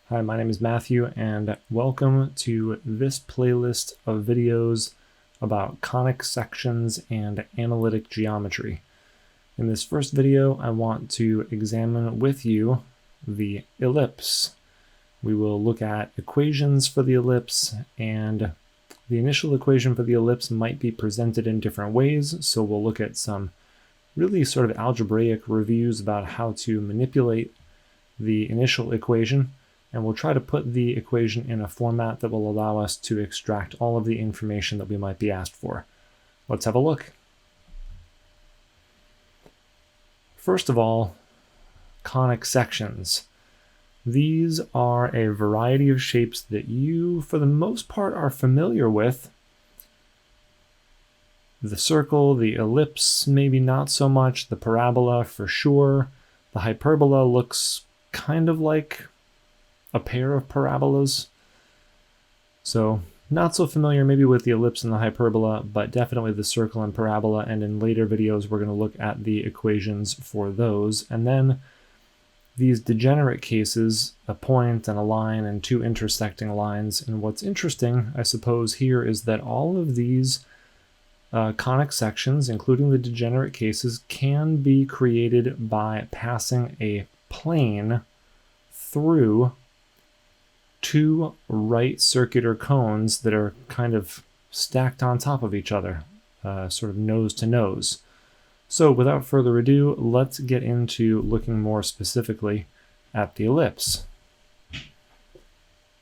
Hi, my name is Matthew, and welcome to this playlist of videos about conic sections and analytic geometry. In this first video, I want to examine with you the ellipse. We will look at equations for the ellipse, and the initial equation for the ellipse might be presented in different ways, so we'll look at some really sort of algebraic reviews about how to manipulate the initial equation. And we'll try to put the equation in a format that will allow us to extract all of the information that we might be asked for. Let's have a look. First of all, conic sections. These are a variety of shapes that you, for the most part, are familiar with. The circle, the ellipse, maybe not so much, the parabola for sure. The hyperbola looks kind of like a pair of parabolas. So not so familiar maybe with the ellipse and the hyperbola, but definitely the circle and parabola, and in later videos we're going to look at the equations for those. And then these degenerate cases, a point and a line and two intersecting lines. And what's interesting, I suppose, here is that all of these conic sections, including the degenerate cases, can be created by passing a plane through two right circular cones that are kind of stacked on top of each other, sort of nose to nose. So without further ado, let's get into looking more specifically at the ellipse.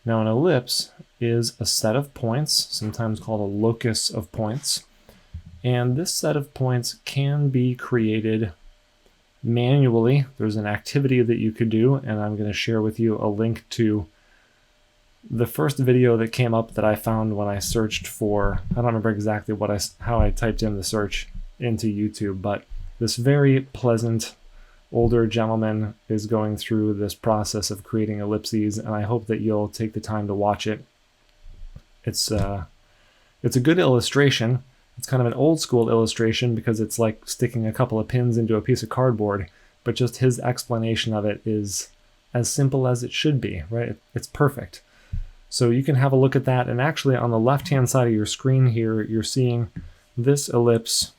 Now, an ellipse is a set of points, sometimes called a locus of points, and this set of points can be created manually. There's an activity that you could do, and I'm going to share with you a link to the first video that came up that I found when I searched for, I don't remember exactly how I typed in the search into YouTube, but this very pleasant older gentleman is going through this process of creating ellipses, and I hope that you'll take the time to watch it. It's a good illustration. It's kind of an old school illustration because it's like sticking a couple of pins into a piece of cardboard, but just his explanation of it is as simple as it should be, right? It's perfect. So you can have a look at that, and actually on the left-hand side of your screen here, you're seeing this ellipse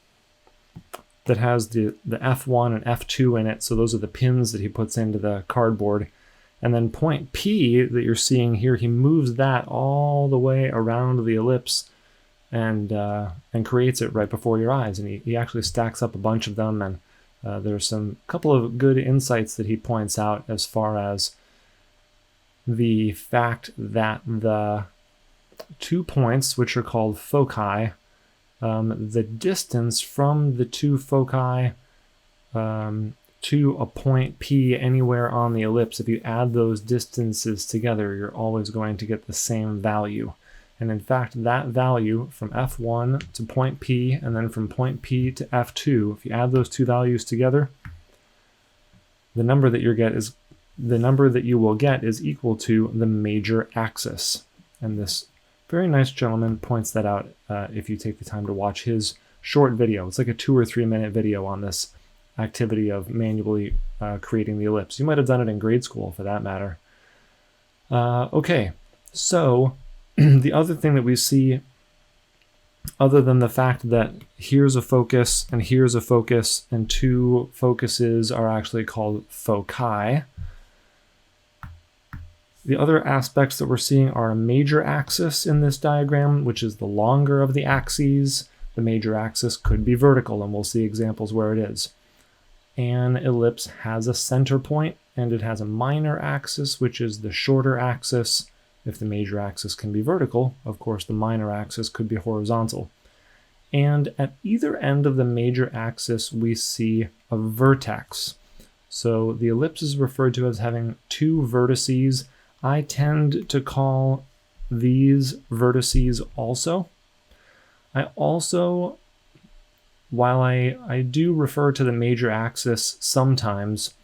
that has the F1 and F2 in it, so those are the pins that he puts into the cardboard. And then point P that you're seeing here, he moves that all the way around the ellipse and creates it right before your eyes, and he actually stacks up a bunch of them, and there's some couple of good insights that he points out as far as the fact that the 2 points, which are called foci, the distance from the two foci to a point P anywhere on the ellipse, if you add those distances together, you're always going to get the same value. And in fact, that value from F1 to point P and then from point P to F2, if you add those two values together, the number that you will get is equal to the major axis. And this very nice gentleman points that out if you take the time to watch his short video. It's like a 2 or 3 minute video on this activity of manually creating the ellipse. You might have done it in grade school for that matter. Okay, so the other thing that we see, other than the fact that here's a focus and here's a focus, and two focuses are actually called foci, the other aspects that we're seeing are a major axis in this diagram, which is the longer of the axes. The major axis could be vertical, and we'll see examples where it is. An ellipse has a center point, and it has a minor axis, which is the shorter axis. If the major axis can be vertical, of course the minor axis could be horizontal. And at either end of the major axis, we see a vertex. So the ellipse is referred to as having two vertices. I tend to call these vertices also. While I do refer to the major axis sometimes,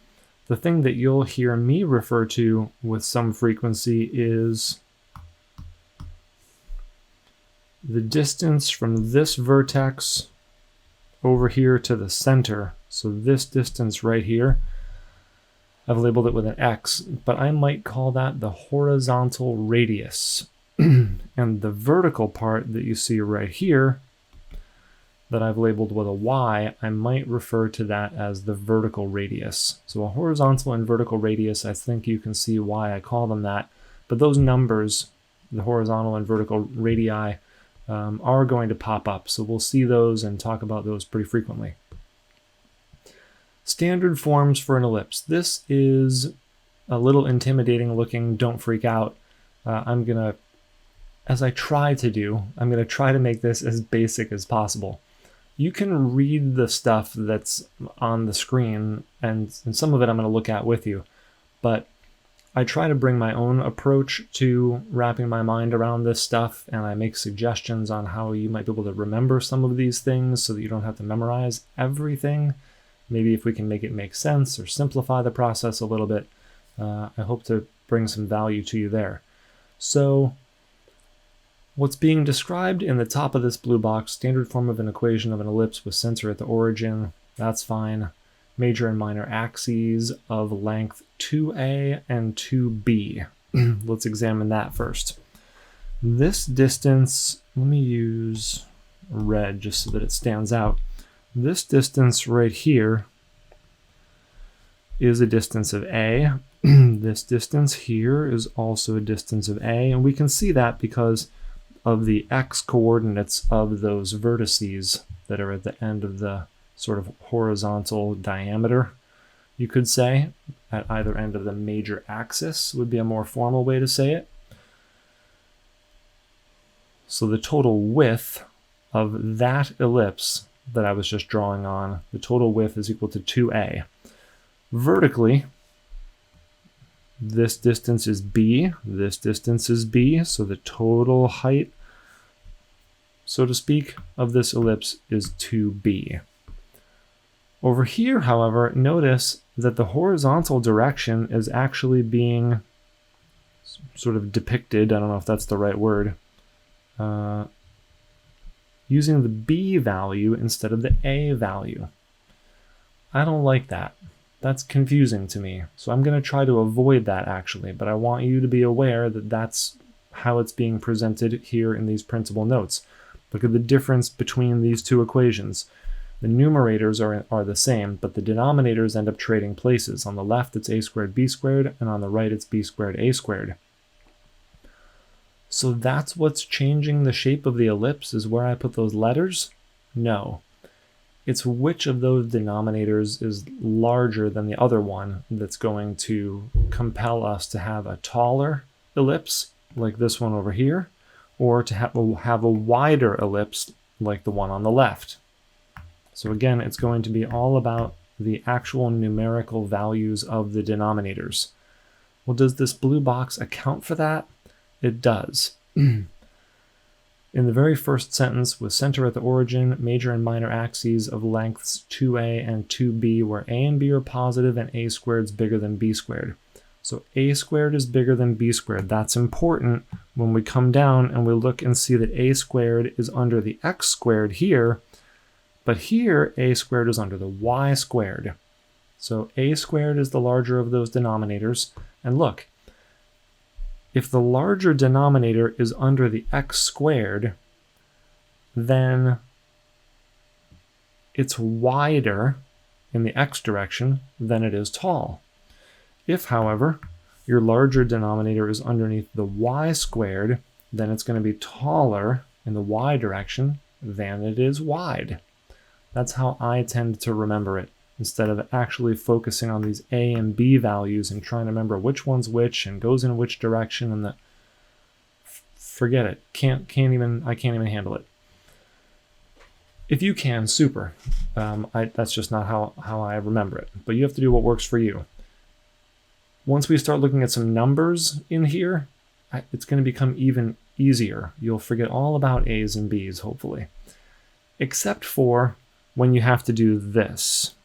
the thing that you'll hear me refer to with some frequency is the distance from this vertex over here to the center. So this distance right here, I've labeled it with an X, but I might call that the horizontal radius. And the vertical part that you see right here that I've labeled with a Y, I might refer to that as the vertical radius. So a horizontal and vertical radius, I think you can see why I call them that. But those numbers, the horizontal and vertical radii, are going to pop up. So we'll see those and talk about those pretty frequently. Standard forms for an ellipse. This is a little intimidating looking, don't freak out. As I try to do, I'm going to try to make this as basic as possible. You can read the stuff that's on the screen, and some of it I'm going to look at with you, but I try to bring my own approach to wrapping my mind around this stuff, and I make suggestions on how you might be able to remember some of these things so that you don't have to memorize everything. Maybe if we can make it make sense or simplify the process a little bit, I hope to bring some value to you there. So what's being described in the top of this blue box, standard form of an equation of an ellipse with center at the origin, that's fine. Major and minor axes of length 2a and 2b. Let's examine that first. This distance, let me use red just so that it stands out. This distance right here is a distance of a. This distance here is also a distance of a, and we can see that because of the x coordinates of those vertices that are at the end of the sort of horizontal diameter, you could say, at either end of the major axis would be a more formal way to say it. So the total width of that ellipse that I was just drawing on, the total width is equal to 2a. Vertically, this distance is b, this distance is b, so the total height, so to speak, of this ellipse is 2b. Over here, however, notice that the horizontal direction is actually being sort of depicted, I don't know if that's the right word, using the b value instead of the a value. I don't like that. That's confusing to me. So I'm going to try to avoid that actually, but I want you to be aware that that's how it's being presented here in these printable notes. Look at the difference between these two equations. The numerators are the same, but the denominators end up trading places. On the left, it's a squared b squared, and on the right, it's b squared a squared. So that's what's changing the shape of the ellipse, is where I put those letters? No. It's which of those denominators is larger than the other one that's going to compel us to have a taller ellipse, like this one over here, or to have a wider ellipse, like the one on the left. So again, it's going to be all about the actual numerical values of the denominators. Well, does this blue box account for that? It does. In the very first sentence, with center at the origin, major and minor axes of lengths 2a and 2b, where a and b are positive and a squared is bigger than b squared. So a squared is bigger than b squared. That's important when we come down and we look and see that a squared is under the x squared here, but here a squared is under the y squared. So a squared is the larger of those denominators. And look, if the larger denominator is under the x squared, then it's wider in the x direction than it is tall. If, however, your larger denominator is underneath the y squared, then it's going to be taller in the y direction than it is wide. That's how I tend to remember it, instead of actually focusing on these a and b values and trying to remember which one's which and goes in which direction, and forget it. I can't even handle it. If you can, super. That's just not how I remember it. But you have to do what works for you. Once we start looking at some numbers in here, it's going to become even easier. You'll forget all about a's and b's, hopefully. Except for when you have to do this.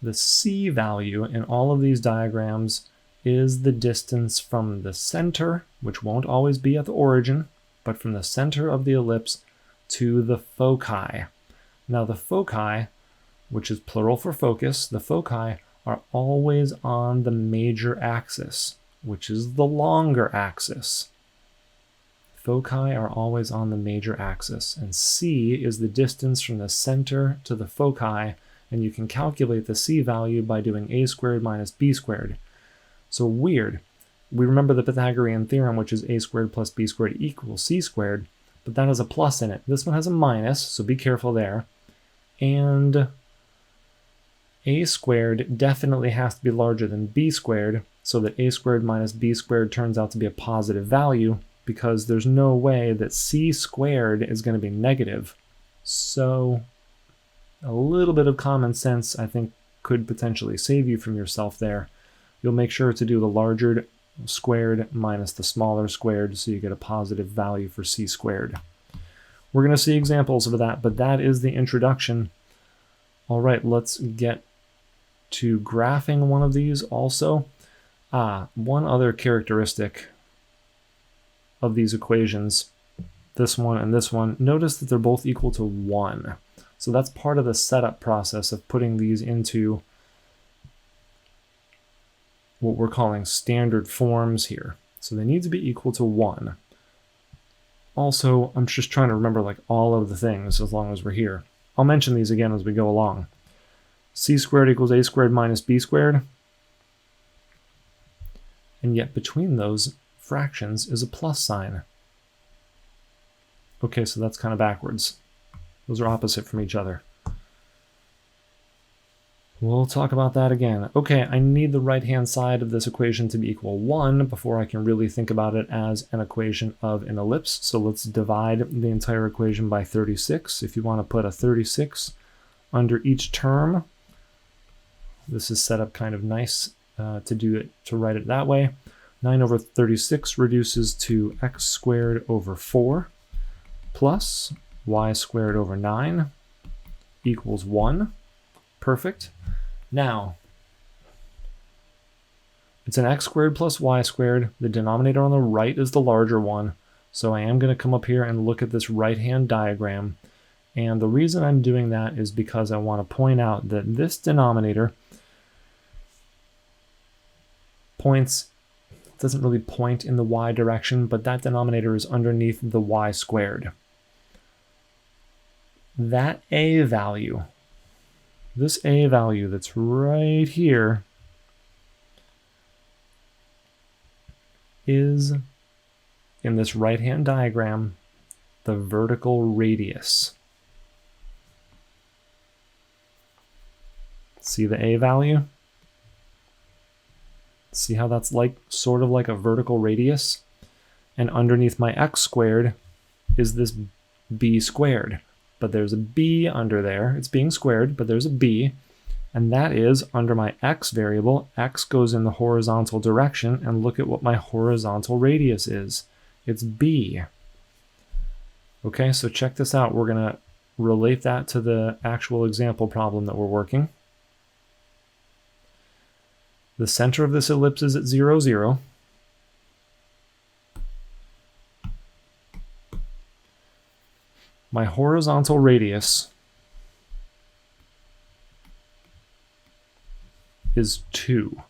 The c value in all of these diagrams is the distance from the center, which won't always be at the origin, but from the center of the ellipse to the foci. Now the foci which is plural for focus, the foci are always on the major axis, which is the longer axis. Foci are always on the major axis, and c is the distance from the center to the foci, and you can calculate the c value by doing a squared minus b squared. So weird. We remember the Pythagorean theorem, which is a squared plus b squared equals c squared, but that has a plus in it. This one has a minus, so be careful there. And a squared definitely has to be larger than b squared, so that a squared minus b squared turns out to be a positive value, because there's no way that c squared is going to be negative. So a little bit of common sense, I think, could potentially save you from yourself there. You'll make sure to do the larger squared minus the smaller squared, so you get a positive value for c squared. We're going to see examples of that, but that is the introduction. All right, let's get to graphing one of these also. One other characteristic of these equations, this one and this one, notice that they're both equal to 1. So that's part of the setup process of putting these into what we're calling standard forms here. So they need to be equal to 1. Also, I'm just trying to remember like all of the things as long as we're here. I'll mention these again as we go along. C squared equals a squared minus b squared. And yet between those fractions is a plus sign. Okay, so that's kind of backwards. Those are opposite from each other. We'll talk about that again. Okay, I need the right-hand side of this equation to be equal 1 before I can really think about it as an equation of an ellipse. So let's divide the entire equation by 36. If you want to put a 36 under each term, this is set up kind of nice to write it that way. 9 over 36 reduces to x squared over 4 plus y squared over 9 equals 1. Perfect. Now, it's an x squared plus y squared. The denominator on the right is the larger one. So I am going to come up here and look at this right-hand diagram. And the reason I'm doing that is because I want to point out that this denominator doesn't really point in the y direction, but that denominator is underneath the y squared. That a value, this a value that's right here, is, in this right-hand diagram, the vertical radius. See the a value? See how that's like sort of like a vertical radius? And underneath my x squared is this b squared. But there's a b under there. It's being squared, but there's a b. And that is under my x variable. X goes in the horizontal direction, and look at what my horizontal radius is. It's b. Okay, so check this out. We're going to relate that to the actual example problem that we're working. The center of this ellipse is at 0, 0. My horizontal radius is 2.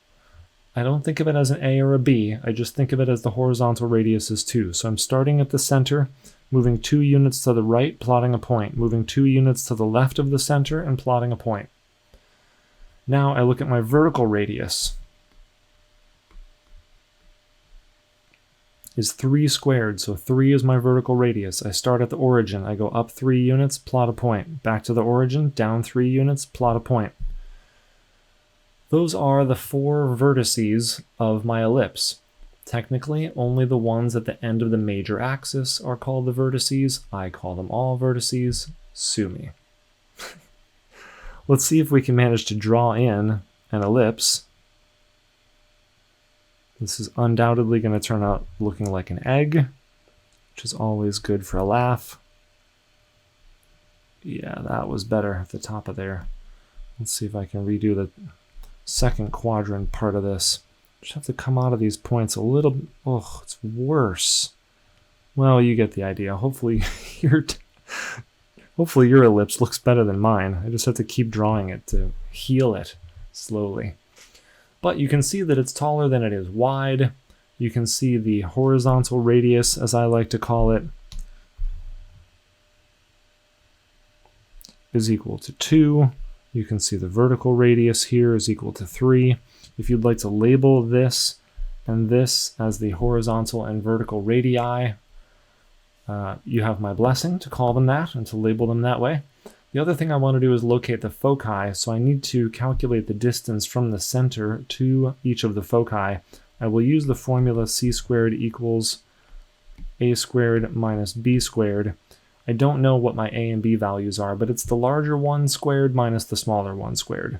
I don't think of it as an A or a B. I just think of it as the horizontal radius is 2. So I'm starting at the center, moving 2 units to the right, plotting a point, moving 2 units to the left of the center and plotting a point. Now I look at my vertical radius. Is 3 squared, so 3 is my vertical radius. I start at the origin. I go up 3 units, plot a point. Back to the origin, down 3 units, plot a point. Those are the 4 vertices of my ellipse. Technically, only the ones at the end of the major axis are called the vertices. I call them all vertices. Sue me. Let's see if we can manage to draw in an ellipse. This is undoubtedly going to turn out looking like an egg, which is always good for a laugh. Yeah, that was better at the top of there. Let's see if I can redo the second quadrant part of this. Just have to come out of these points a little. Oh, it's worse. Well, you get the idea. Hopefully Hopefully your ellipse looks better than mine. I just have to keep drawing it to heal it slowly. But you can see that it's taller than it is wide. You can see the horizontal radius, as I like to call it, is equal to 2. You can see the vertical radius here is equal to 3. If you'd like to label this and this as the horizontal and vertical radii, you have my blessing to call them that and to label them that way. The other thing I want to do is locate the foci, so I need to calculate the distance from the center to each of the foci. I will use the formula c squared equals a squared minus b squared. I don't know what my a and b values are, but it's the larger one squared minus the smaller one squared.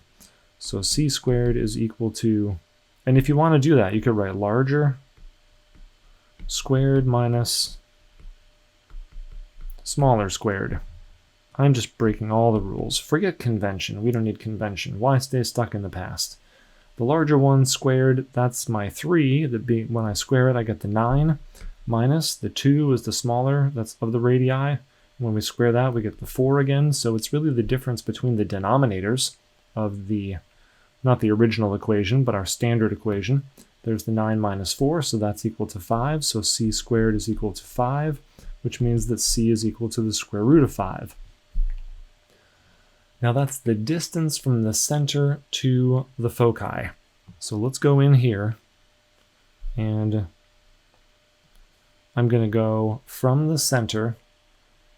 So c squared is equal to, and if you want to do that, you could write larger squared minus smaller squared. I'm just breaking all the rules. Forget convention. We don't need convention. Why stay stuck in the past? The larger one squared, that's my 3. When I square it, I get the 9. Minus the 2 is the smaller, that's of the radii. When we square that, we get the 4 again. So it's really the difference between the denominators of the, not the original equation, but our standard equation. There's the 9 minus 4, so that's equal to 5. So c squared is equal to 5, which means that c is equal to the square root of 5. Now that's the distance from the center to the foci. So let's go in here, and I'm going to go from the center,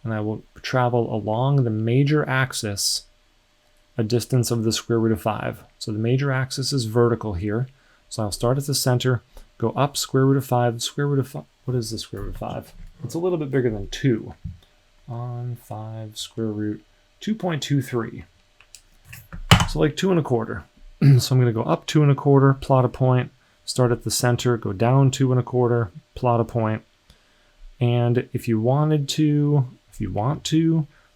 and I will travel along the major axis a distance of the square root of 5. So the major axis is vertical here. So I'll start at the center, go up square root of 5. Square root of 5, what is the square root of 5? It's a little bit bigger than 2. On 5 square root 2.23. So like 2 1/4. So I'm going to go up 2 1/4, plot a point, start at the center, go down 2 1/4, plot a point. And if you want to,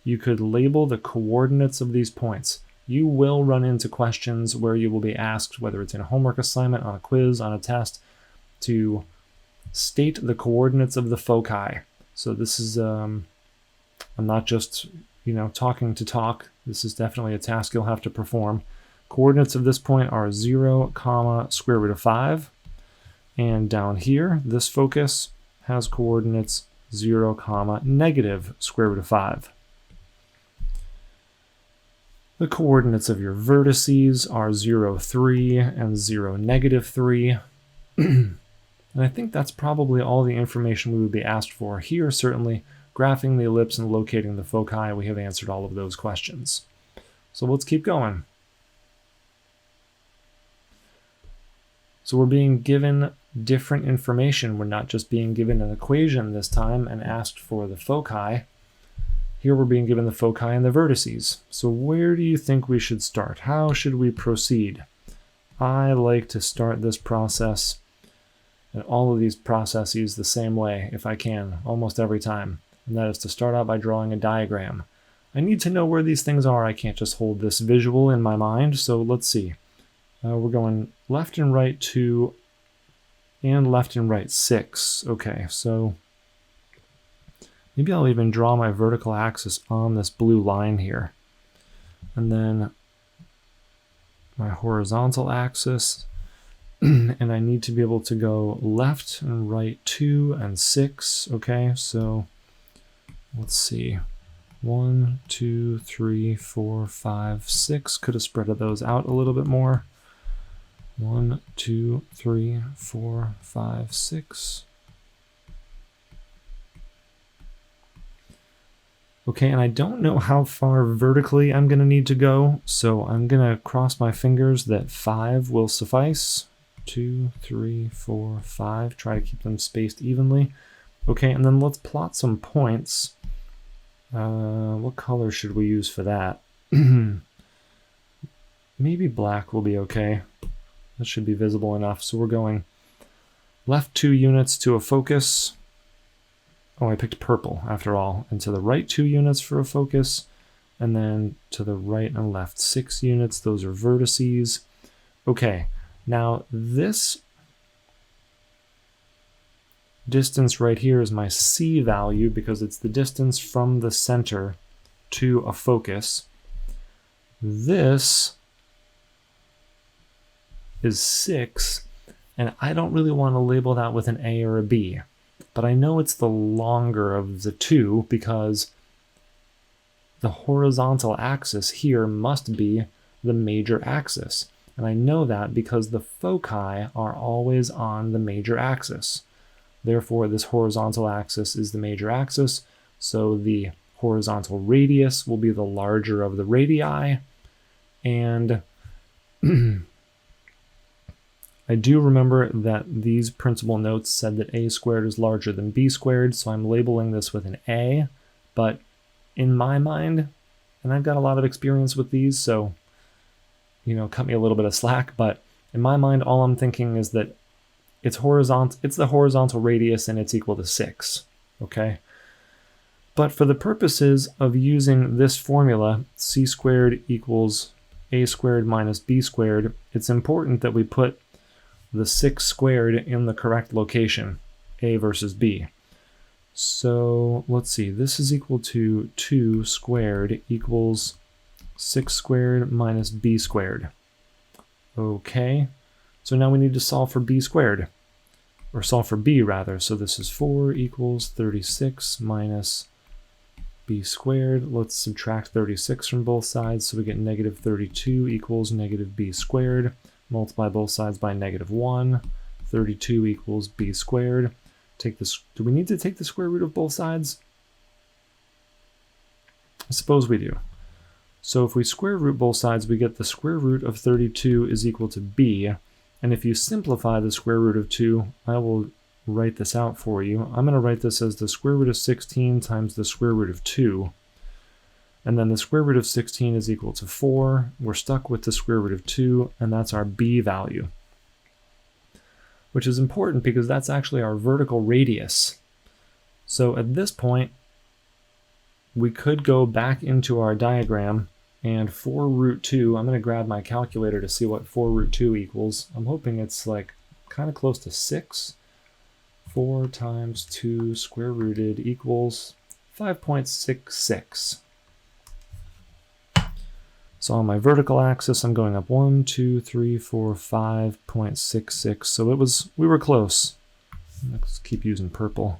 you could label the coordinates of these points. You will run into questions where you will be asked, whether it's in a homework assignment, on a quiz, on a test, to state the coordinates of the foci. So this is, I'm not just, talking to talk. This is definitely a task you'll have to perform. Coordinates of this point are 0, square root of 5. And down here, this focus has coordinates 0, negative square root of 5. The coordinates of your vertices are 0, 3, and 0, negative 3. And I think that's probably all the information we would be asked for here. Certainly, graphing the ellipse and locating the foci, we have answered all of those questions. So let's keep going. So we're being given different information. We're not just being given an equation this time and asked for the foci. Here we're being given the foci and the vertices. So where do you think we should start? How should we proceed? I like to start this process and all of these processes the same way if I can, almost every time. And that is to start out by drawing a diagram. I need to know where these things are. I can't just hold this visual in my mind. So let's see. We're going left and right 2 and left and right 6. Okay, so maybe I'll even draw my vertical axis on this blue line here. And then my horizontal axis. And I need to be able to go left and right 2 and 6. Okay, so let's see. 1, 2, 3, 4, 5, 6. Could have spread those out a little bit more. 1, 2, 3, 4, 5, 6. Okay, and I don't know how far vertically I'm going to need to go, so I'm going to cross my fingers that 5 will suffice. 2, 3, 4, 5. Try to keep them spaced evenly. Okay, and then let's plot some points. What color should we use for that? Maybe black will be okay. That should be visible enough. So we're going left 2 units to a focus. Oh, I picked purple after all. And to the right 2 units for a focus. And then to the right and left 6 units. Those are vertices. Okay, now this distance right here is my C value because it's the distance from the center to a focus. This is 6, and I don't really want to label that with an A or a B, but I know it's the longer of the two because the horizontal axis here must be the major axis. And I know that because the foci are always on the major axis. Therefore, this horizontal axis is the major axis, so the horizontal radius will be the larger of the radii, and I do remember that these principal notes said that a squared is larger than b squared, so I'm labeling this with an A, but in my mind, and I've got a lot of experience with these, so, cut me a little bit of slack, but in my mind, all I'm thinking is that it's the horizontal radius and it's equal to 6, okay? But for the purposes of using this formula, c squared equals a squared minus b squared, it's important that we put the 6 squared in the correct location, a versus b. So let's see, this is equal to 2 squared equals 6 squared minus b squared. Okay, so now we need to solve for b squared, or solve for b rather. So this is 4 equals 36 minus b squared. Let's subtract 36 from both sides, so we get negative 32 equals negative b squared. Multiply both sides by negative 1. 32 equals b squared. Take this. Do we need to take the square root of both sides? I suppose we do. So if we square root both sides, we get the square root of 32 is equal to b. And if you simplify the square root of 2, I will write this out for you. I'm going to write this as the square root of 16 times the square root of 2. And then the square root of 16 is equal to 4. We're stuck with the square root of 2, and that's our b value, which is important because that's actually our vertical radius. So at this point, we could go back into our diagram, and 4 root 2, I'm going to grab my calculator to see what 4 root 2 equals. I'm hoping it's like kind of close to 6. 4 times 2 square rooted equals 5.66. So on my vertical axis, I'm going up 1, 2, 3, 4, 5.66. So we were close. Let's keep using purple.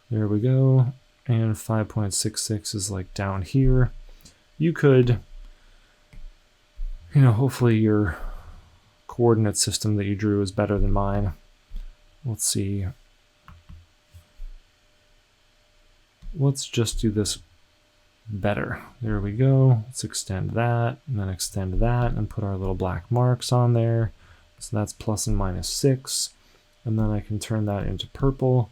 There we go. And 5.66 is like down here. You could, hopefully your coordinate system that you drew is better than mine. Let's see. Let's just do this better. There we go. Let's extend that, and then extend that, and put our little black marks on there. So that's plus and minus 6. And then I can turn that into purple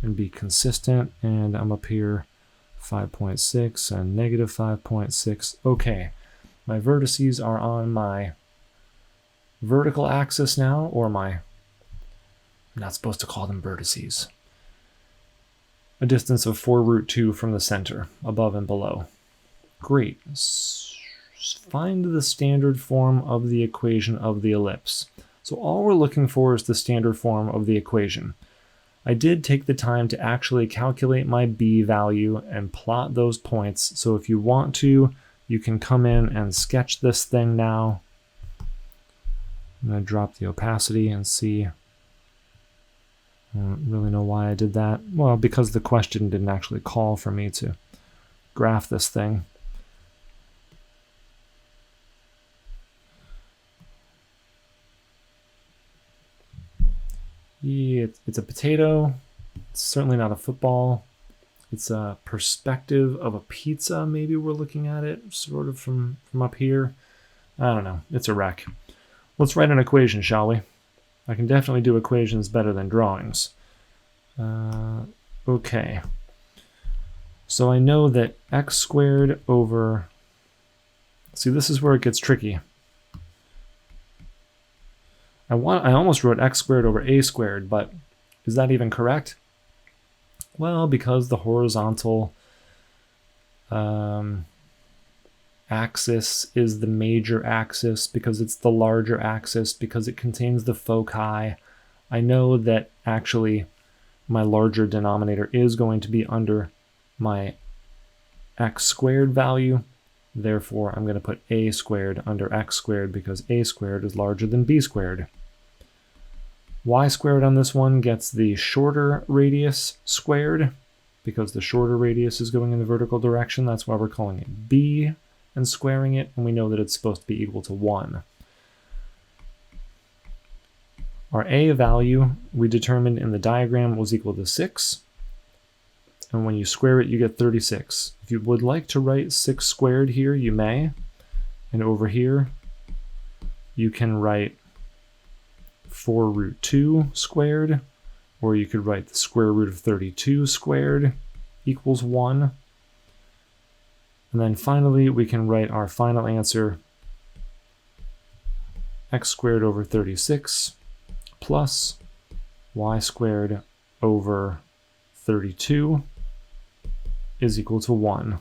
and be consistent. And I'm up here 5.6 and negative 5.6. Okay, my vertices are on my vertical axis now, or I'm not supposed to call them vertices. A distance of 4 root 2 from the center, above and below. Great. Find the standard form of the equation of the ellipse. So all we're looking for is the standard form of the equation. I did take the time to actually calculate my b value and plot those points. So if you want to, you can come in and sketch this thing now. I'm going to drop the opacity and see. I don't really know why I did that. Well, because the question didn't actually call for me to graph this thing. Yeah, it's a potato. It's certainly not a football. It's a perspective of a pizza. Maybe we're looking at it sort of from up here. I don't know. It's a wreck. Let's write an equation, shall we? I can definitely do equations better than drawings. Okay. So I know that x squared over... See, this is where it gets tricky. I almost wrote x squared over a squared, but is that even correct? Well, because the horizontal axis is the major axis, because it's the larger axis, because it contains the foci, I know that actually my larger denominator is going to be under my x squared value. Therefore, I'm going to put a squared under x squared because a squared is larger than b squared. Y squared on this one gets the shorter radius squared because the shorter radius is going in the vertical direction. That's why we're calling it b and squaring it, and we know that it's supposed to be equal to 1. Our a value we determined in the diagram was equal to 6. And when you square it, you get 36. If you would like to write 6 squared here, you may. And over here, you can write 4 root 2 squared, or you could write the square root of 32 squared equals 1. And then finally, we can write our final answer, x squared over 36 plus y squared over 32 is equal to 1.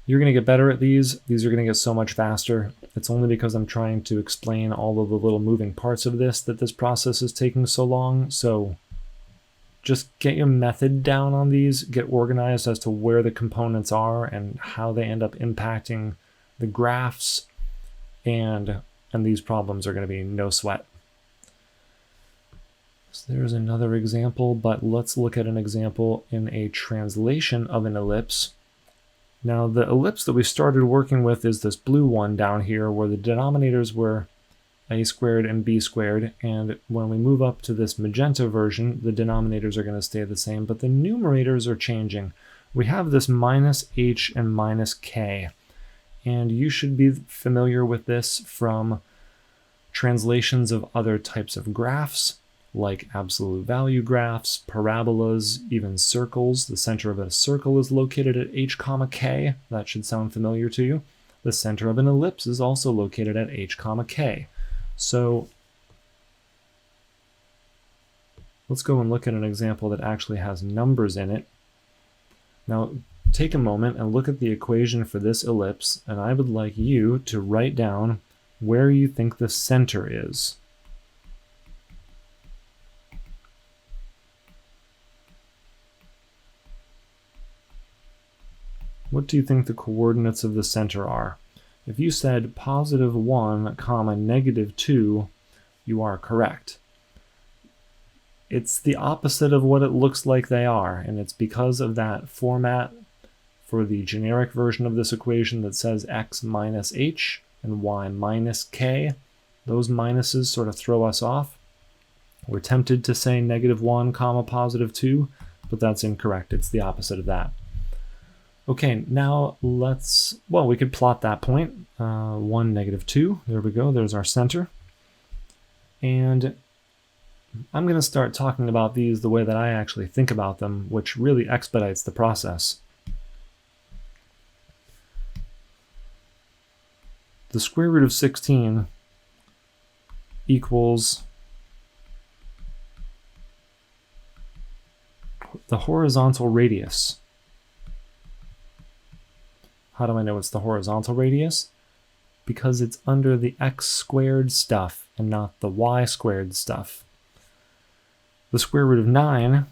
You're going to get better at these. These are going to get so much faster. It's only because I'm trying to explain all of the little moving parts of this that this process is taking so long. So just get your method down on these, get organized as to where the components are and how they end up impacting the graphs, and these problems are going to be no sweat. So there's another example, but let's look at an example in a translation of an ellipse. Now the ellipse that we started working with is this blue one down here where the denominators were a squared and b squared, and when we move up to this magenta version, the denominators are going to stay the same, but the numerators are changing. We have this minus h and minus k, and you should be familiar with this from translations of other types of graphs, like absolute value graphs, parabolas, even circles. The center of a circle is located at h comma k. That should sound familiar to you. The center of an ellipse is also located at h comma k. So let's go and look at an example that actually has numbers in it. Now take a moment and look at the equation for this ellipse, and I would like you to write down where you think the center is. What do you think the coordinates of the center are? If you said positive 1 comma negative 2, you are correct. It's the opposite of what it looks like they are, and it's because of that format for the generic version of this equation that says x minus h and y minus k. Those minuses sort of throw us off. We're tempted to say negative 1 comma positive 2, but that's incorrect. It's the opposite of that. Okay, now we could plot that point. 1, negative 2. There we go. There's our center. And I'm going to start talking about these the way that I actually think about them, which really expedites the process. The square root of 16 equals the horizontal radius. How do I know it's the horizontal radius? Because it's under the x squared stuff and not the y squared stuff. The square root of 9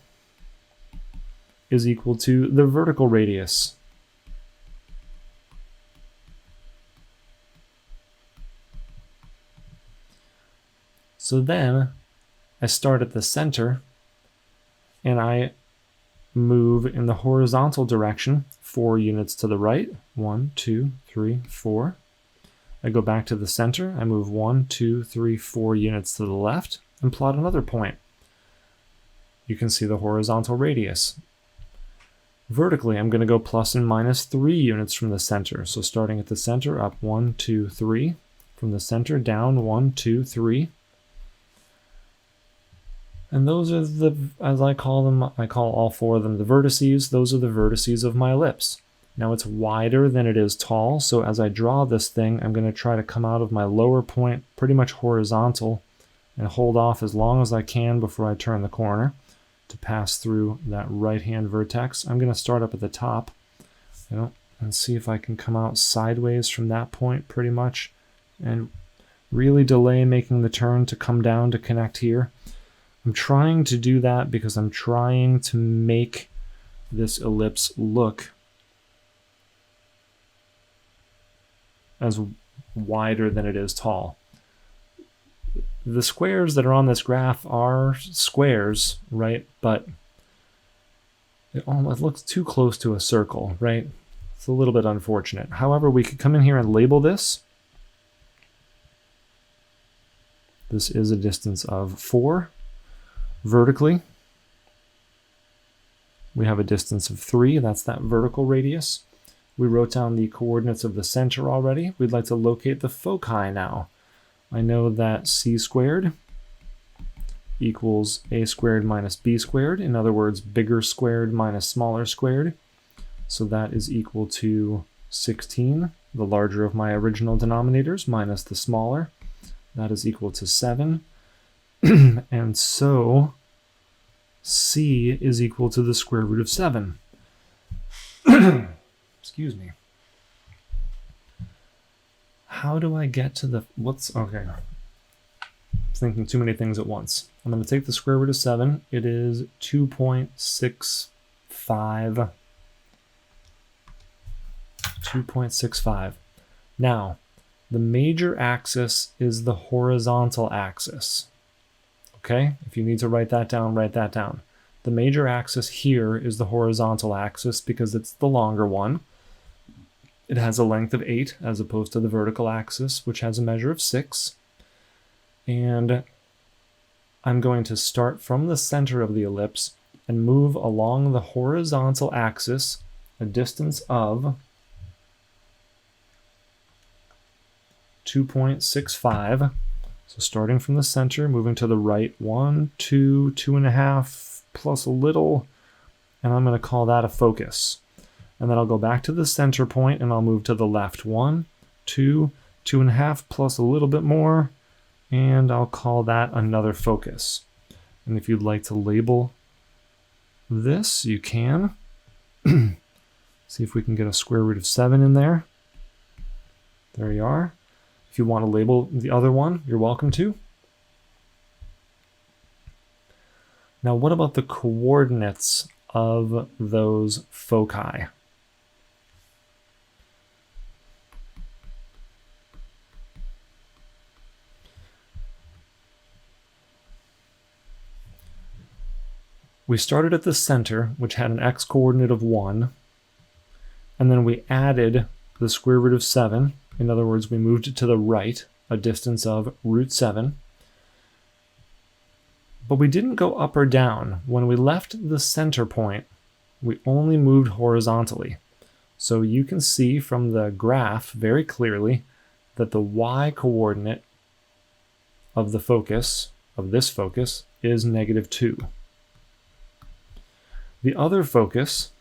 is equal to the vertical radius. So then I start at the center and I move in the horizontal direction 4 units to the right. 1, 2, 3, 4. I go back to the center. I move 1, 2, 3, 4 units to the left and plot another point. You can see the horizontal radius. Vertically, I'm going to go plus and minus 3 units from the center. So starting at the center, up 1, 2, 3. From the center, down 1, 2, 3. And those are the, as I call them, I call all 4 of them the vertices. Those are the vertices of my ellipse. Now it's wider than it is tall, so as I draw this thing, I'm going to try to come out of my lower point pretty much horizontal and hold off as long as I can before I turn the corner to pass through that right-hand vertex. I'm going to start up at the top, and see if I can come out sideways from that point pretty much and really delay making the turn to come down to connect here. I'm trying to do that because I'm trying to make this ellipse look as wider than it is tall. The squares that are on this graph are squares, right? But it almost looks too close to a circle, right? It's a little bit unfortunate. However, we could come in here and label this. This is a distance of 4. Vertically, we have a distance of 3. That's that vertical radius. We wrote down the coordinates of the center already. We'd like to locate the foci now. I know that c squared equals a squared minus b squared. In other words, bigger squared minus smaller squared. So that is equal to 16, the larger of my original denominators, minus the smaller. That is equal to 7. And so c is equal to the square root of 7. Excuse me. How do I get to the... Okay. I'm thinking too many things at once. I'm going to take the square root of 7. It is 2.65. 2.65. Now, the major axis is the horizontal axis. Okay? If you need to write that down, write that down. The major axis here is the horizontal axis because it's the longer one. It has a length of 8 as opposed to the vertical axis, which has a measure of 6. And I'm going to start from the center of the ellipse and move along the horizontal axis a distance of 2.65. So starting from the center, moving to the right, 1, 2, 2.5, plus a little, and I'm going to call that a focus. And then I'll go back to the center point and I'll move to the left, 1, 2, 2.5, plus a little bit more, and I'll call that another focus. And if you'd like to label this, you can. See if we can get a square root of 7 in there. There you are. If you want to label the other one, you're welcome to. Now, what about the coordinates of those foci? We started at the center, which had an x-coordinate of 1, and then we added the square root of 7. In other words, we moved it to the right, a distance of root 7. But we didn't go up or down. When we left the center point, we only moved horizontally. So you can see from the graph very clearly that the y-coordinate of the focus, of this focus, is -2. The other focus,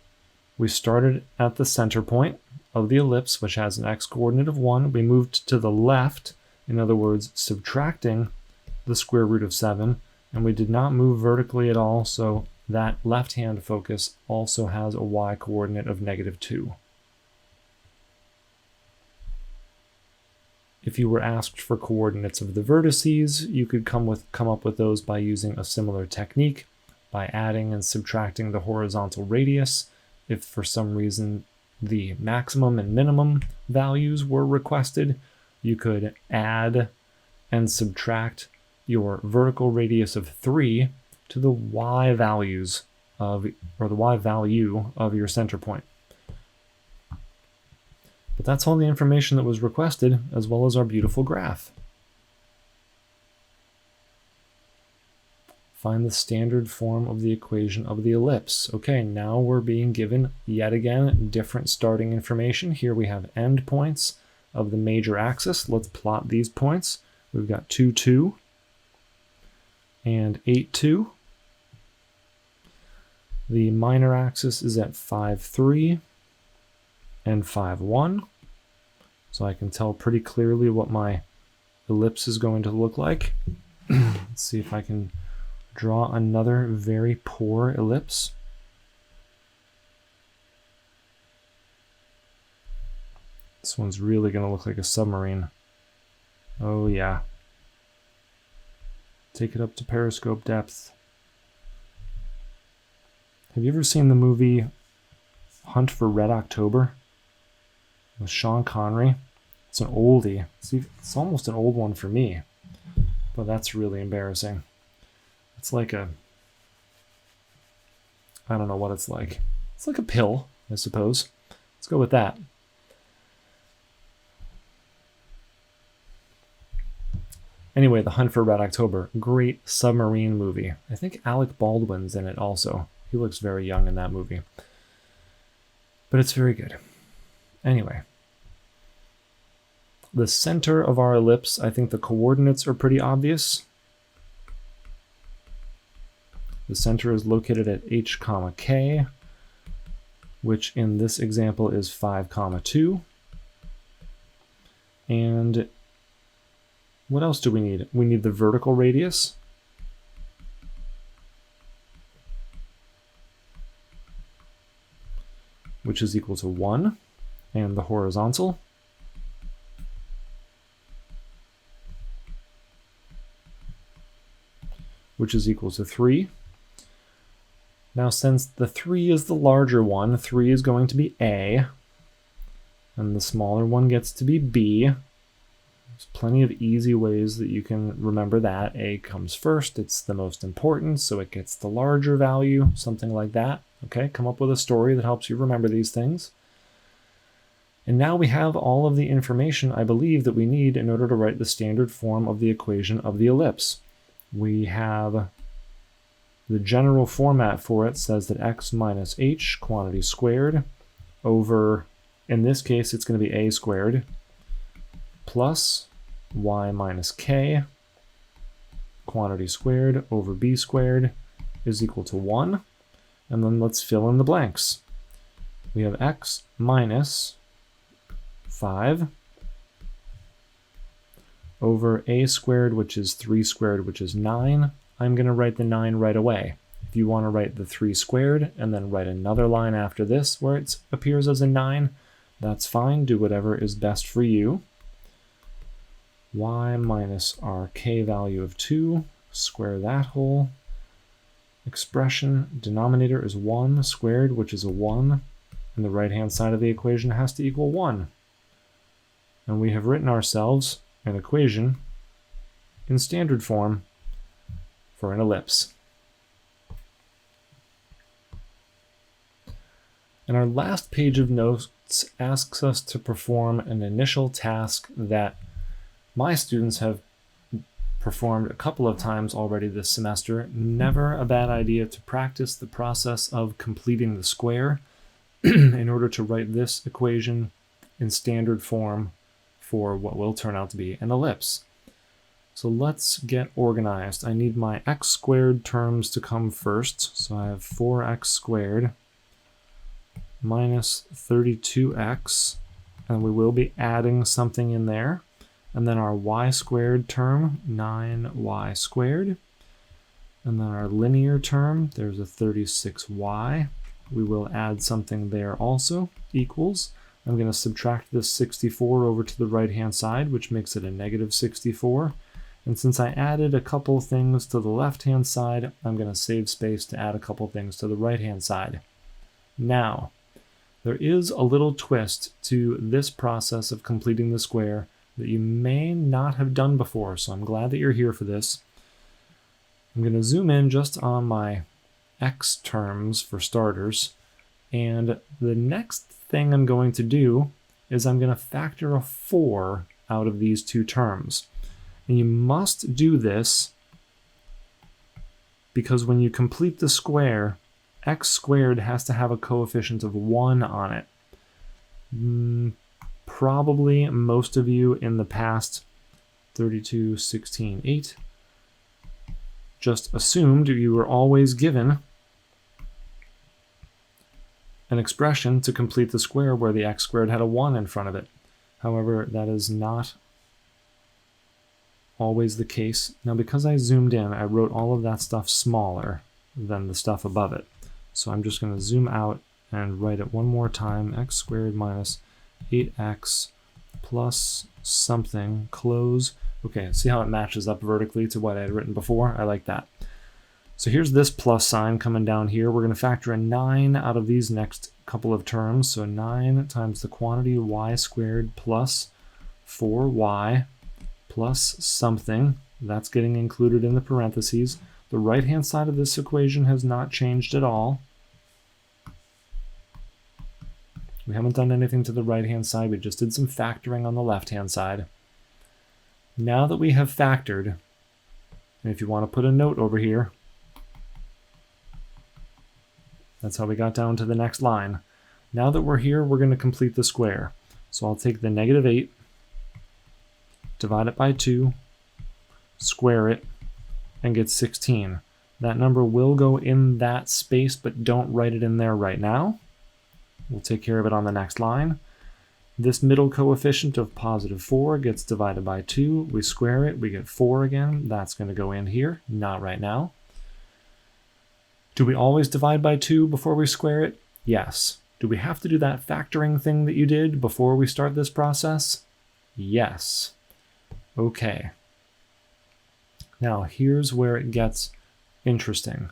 we started at the center point of the ellipse, which has an x-coordinate of 1. We moved to the left, in other words, subtracting the square root of 7, and we did not move vertically at all, so that left-hand focus also has a y-coordinate of -2. If you were asked for coordinates of the vertices, you could come up with those by using a similar technique, by adding and subtracting the horizontal radius. If for some reason the maximum and minimum values were requested, you could add and subtract your vertical radius of 3 to the y values of, or the y value of your center point. But that's all the information that was requested, as well as our beautiful graph. Find the standard form of the equation of the ellipse. Okay, now we're being given, yet again, different starting information. Here we have endpoints of the major axis. Let's plot these points. We've got 2, 2, and 8, 2. The minor axis is at 5, 3, and 5, 1. So I can tell pretty clearly what my ellipse is going to look like. Let's see if I can draw another very poor ellipse. This one's really going to look like a submarine. Oh yeah. take it up to periscope depth. Have you ever seen the movie Hunt for Red October with Sean Connery? It's an oldie. It's almost an old one for me, but that's really embarrassing. It's like I don't know what it's like. It's like a pill, I suppose. Let's go with that. Anyway, The Hunt for Red October, great submarine movie. I think Alec Baldwin's in it also. He looks very young in that movie. But it's very good. Anyway, the center of our ellipse, I think the coordinates are pretty obvious. The center is located at h, k, which in this example is 5, 2. And what else do we need? We need the vertical radius. Which is equal to 1. And the horizontal. Which is equal to 3. Now, since the 3 is the larger one, 3 is going to be A, and the smaller one gets to be B. There's plenty of easy ways that you can remember that. A comes first, it's the most important, so it gets the larger value, something like that. Okay, come up with a story that helps you remember these things. And now we have all of the information, I believe, that we need in order to write the standard form of the equation of the ellipse. We have the general format for it says that x minus h, quantity squared, over, in this case, it's going to be a squared, plus y minus k, quantity squared, over b squared, is equal to 1. And then let's fill in the blanks. We have x minus 5 over a squared, which is 3 squared, which is 9. I'm going to write the 9 right away. If you want to write the 3 squared and then write another line after this where it appears as a 9, that's fine. Do whatever is best for you. Y minus our k value of 2, square that whole expression. Denominator is 1 squared, which is a 1, and the right-hand side of the equation has to equal 1. And we have written ourselves an equation in standard form for an ellipse. And our last page of notes asks us to perform an initial task that my students have performed a couple of times already this semester. Never a bad idea to practice the process of completing the square in order to write this equation in standard form for what will turn out to be an ellipse. So let's get organized. I need my x squared terms to come first. So I have 4x squared minus 32x, and we will be adding something in there. And then our y squared term, 9y squared. And then our linear term, there's a 36y. We will add something there also, equals. I'm going to subtract this 64 over to the right-hand side, which makes it a negative 64. And since I added a couple things to the left-hand side, I'm going to save space to add a couple things to the right-hand side. Now, there is a little twist to this process of completing the square that you may not have done before, so I'm glad that you're here for this. I'm going to zoom in just on my x terms for starters, and the next thing I'm going to do is I'm going to factor a 4 out of these two terms. And you must do this because when you complete the square, x squared has to have a coefficient of 1 on it. Probably most of you in the past 32, 16, 8 just assumed you were always given an expression to complete the square where the x squared had a 1 in front of it. However, that is not always the case. Now, because I zoomed in, I wrote all of that stuff smaller than the stuff above it. So I'm just going to zoom out and write it one more time. X squared minus 8x plus something, close, Okay, see how it matches up vertically to what I had written before? I like that. So here's this plus sign coming down here. We're going to factor in 9 out of these next couple of terms. So 9 times the quantity y squared plus 4y plus something. That's getting included in the parentheses. The right-hand side of this equation has not changed at all. We haven't done anything to the right-hand side. We just did some factoring on the left-hand side. Now that we have factored, and if you want to put a note over here, that's how we got down to the next line. Now that we're here, we're going to complete the square. So I'll take the negative 8, divide it by 2, square it, and get 16. That number will go in that space, but don't write it in there right now. We'll take care of it on the next line. This middle coefficient of positive 4 gets divided by 2. We square it, we get 4 again. That's going to go in here, not right now. Do we always divide by 2 before we square it? Yes. Do we have to do that factoring thing that you did before we start this process? Yes. Okay. Now, here's where it gets interesting.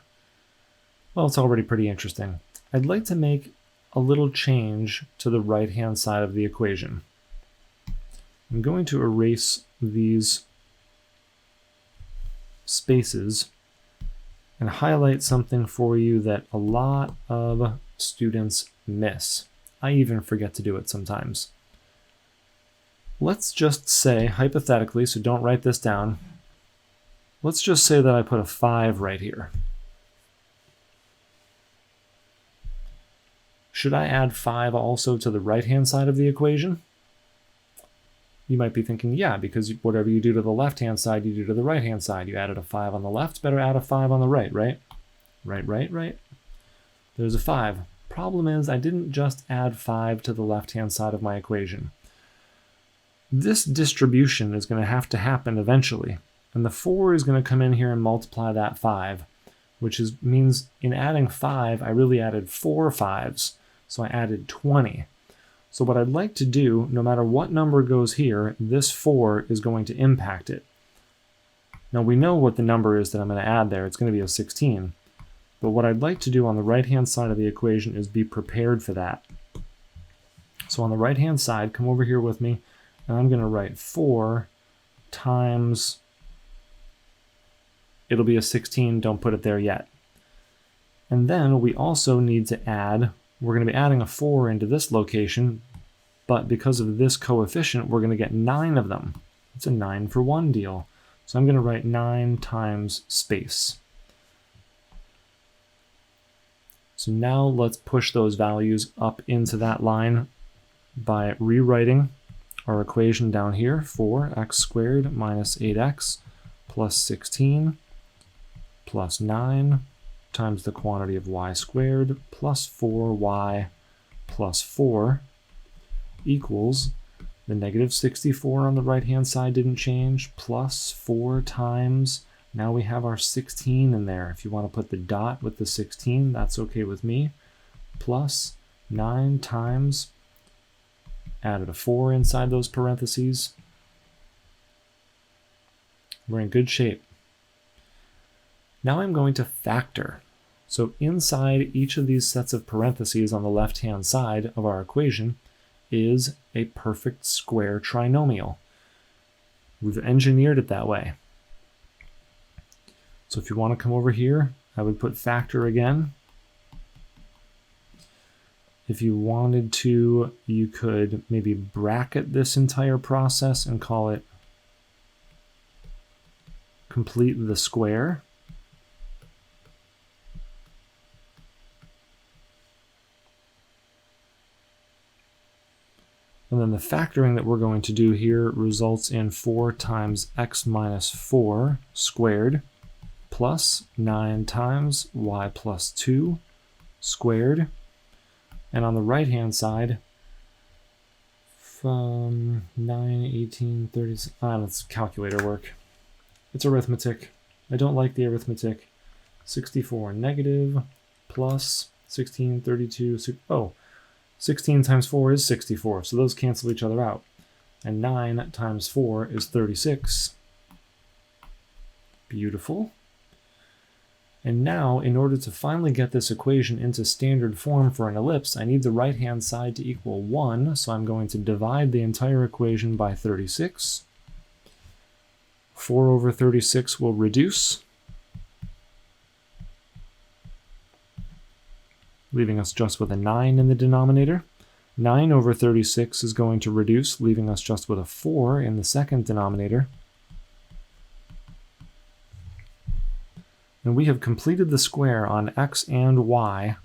Well, it's already pretty interesting. I'd like to make a little change to the right-hand side of the equation. I'm going to erase these spaces and highlight something for you that a lot of students miss. I even forget to do it sometimes. Let's just say, hypothetically, so don't write this down, let's just say that I put a 5 right here. Should I add 5 also to the right-hand side of the equation? You might be thinking, yeah, because whatever you do to the left-hand side, you do to the right-hand side. You added a 5 on the left, better add a 5 on the right, right? Right. There's a 5. Problem is, I didn't just add 5 to the left-hand side of my equation. This distribution is going to have to happen eventually, and the 4 is going to come in here and multiply that 5, which means in adding 5, I really added 4 5s. So I added 20. So what I'd like to do, no matter what number goes here, this 4 is going to impact it. Now we know what the number is that I'm going to add there. It's going to be a 16. But what I'd like to do on the right-hand side of the equation is be prepared for that. So on the right-hand side, come over here with me, and I'm going to write 4 times, it'll be a 16, don't put it there yet. And then we also need to add, we're going to be adding a 4 into this location, but because of this coefficient, we're going to get 9 of them. It's a 9 for 1 deal. So I'm going to write 9 times space. So now let's push those values up into that line by rewriting our equation down here, 4x squared minus 8x plus 16 plus 9 times the quantity of y squared plus 4y plus 4 equals the negative 64 on the right-hand side didn't change, plus 4 times, now we have our 16 in there. If you want to put the dot with the 16, that's okay with me, plus 9 times, added a 4 inside those parentheses. We're in good shape. Now I'm going to factor. So inside each of these sets of parentheses on the left-hand side of our equation is a perfect square trinomial. We've engineered it that way. So if you want to come over here, I would put factor again. If you wanted to, you could maybe bracket this entire process and call it complete the square. And then the factoring that we're going to do here results in 4 times x minus 4 squared plus 9 times y plus 2 squared. And on the right-hand side, from 9, 18, 36, that's calculator work. It's arithmetic. I don't like the arithmetic. 64 negative plus 16, 32, 16 times 4 is 64, so those cancel each other out. And 9 times 4 is 36. Beautiful. And now, in order to finally get this equation into standard form for an ellipse, I need the right-hand side to equal 1, so I'm going to divide the entire equation by 36. 4 over 36 will reduce, leaving us just with a 9 in the denominator. 9 over 36 is going to reduce, leaving us just with a 4 in the second denominator. And we have completed the square on x and y,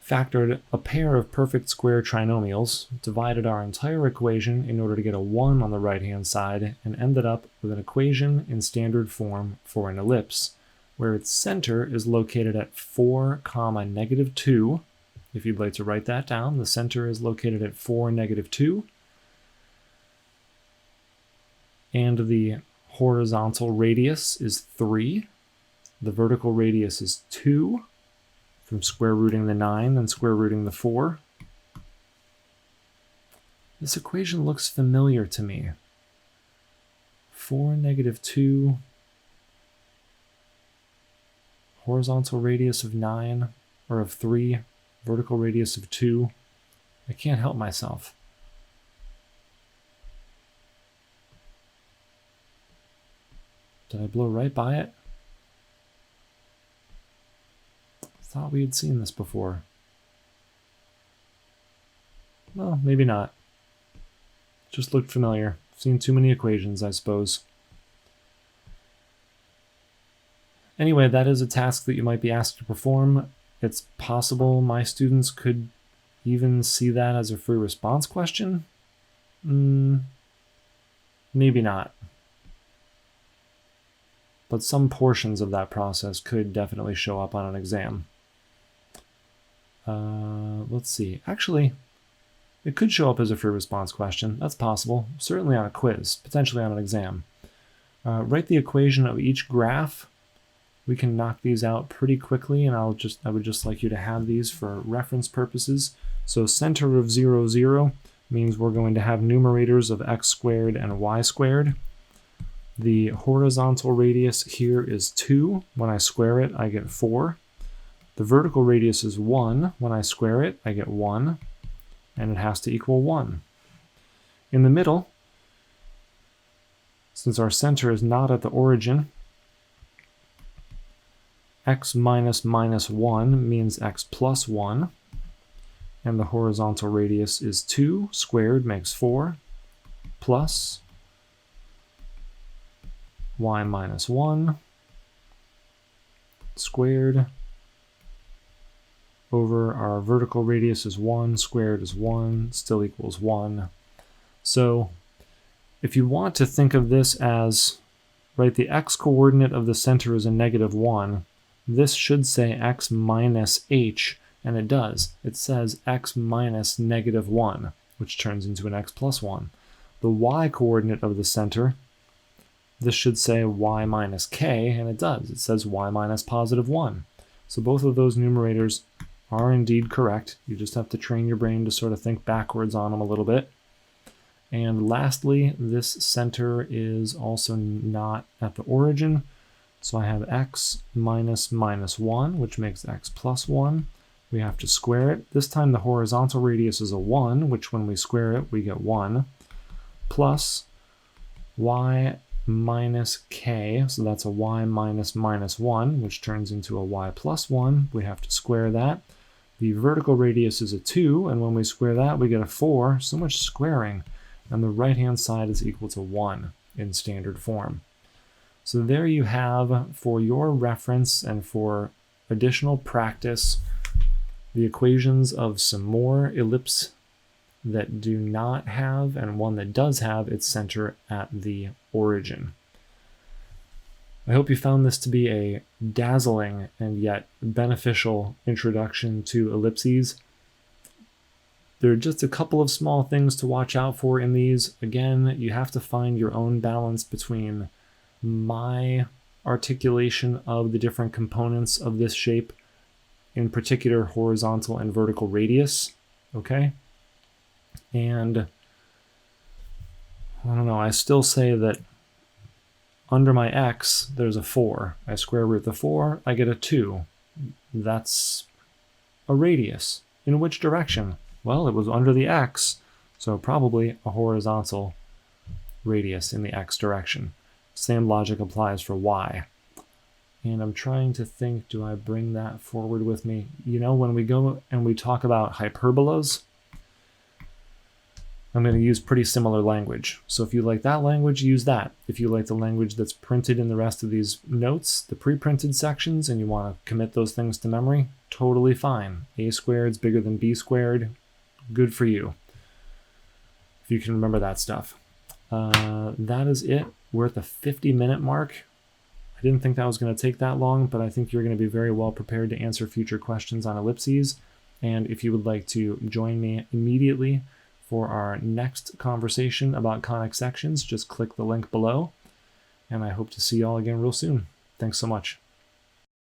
factored a pair of perfect square trinomials, divided our entire equation in order to get a 1 on the right-hand side, and ended up with an equation in standard form for an ellipse, where its center is located at 4, negative 2. If you'd like to write that down, the center is located at 4, negative 2. And the horizontal radius is 3. The vertical radius is 2. From square rooting the 9 and square rooting the 4. This equation looks familiar to me. 4, negative 2. Horizontal radius of 9, or of 3. Vertical radius of 2. I can't help myself. Did I blow right by it? Thought we had seen this before. Well, maybe not. Just looked familiar. Seen too many equations, I suppose. Anyway, that is a task that you might be asked to perform. It's possible my students could even see that as a free response question. Maybe not. But some portions of that process could definitely show up on an exam. Let's see. Actually, it could show up as a free response question. That's possible. Certainly on a quiz, potentially on an exam. Write the equation of each graph. We can knock these out pretty quickly, and I would just like you to have these for reference purposes. So center of 0, 0 means we're going to have numerators of x squared and y squared. The horizontal radius here is 2. When I square it, I get 4. The vertical radius is 1. When I square it, I get 1. And it has to equal 1. In the middle, since our center is not at the origin, x minus minus 1 means x plus 1. And the horizontal radius is 2. Squared makes 4. Plus y minus 1 squared over our vertical radius is 1, squared is 1, still equals 1. So if you want to think of this as, right, the x-coordinate of the center is a negative 1, this should say x minus h, and it does. It says x minus negative 1, which turns into an x plus 1. The y-coordinate of the center, this should say y minus k, and it does. It says y minus positive 1. So both of those numerators are indeed correct. You just have to train your brain to sort of think backwards on them a little bit. And lastly, this center is also not at the origin. So I have x minus minus 1, which makes x plus 1. We have to square it. This time the horizontal radius is a 1, which when we square it, we get 1, plus y minus k, so that's a y minus minus 1, which turns into a y plus 1. We have to square that. The vertical radius is a 2, and when we square that, we get a 4. So much squaring. And the right-hand side is equal to 1 in standard form. So there you have, for your reference and for additional practice, the equations of some more ellipse that do not have, and one that does have its center at the origin. I hope you found this to be a dazzling and yet beneficial introduction to ellipses. There are just a couple of small things to watch out for in these. Again, you have to find your own balance between my articulation of the different components of this shape, in particular horizontal and vertical radius, okay? And I don't know, I still say that under my x, there's a 4. I square root the 4, I get a 2. That's a radius. In which direction? Well, it was under the x, so probably a horizontal radius in the x direction. Same logic applies for y. And I'm trying to think, do I bring that forward with me? You know, when we go and we talk about hyperbolas, I'm going to use pretty similar language. So if you like that language, use that. If you like the language that's printed in the rest of these notes, the pre-printed sections, and you want to commit those things to memory, totally fine. A squared is bigger than b squared. Good for you, if you can remember that stuff. That is it. We're at the 50-minute mark. I didn't think that was going to take that long, but I think you're going to be very well prepared to answer future questions on ellipses. And if you would like to join me immediately for our next conversation about conic sections, just click the link below. And I hope to see you all again real soon. Thanks so much.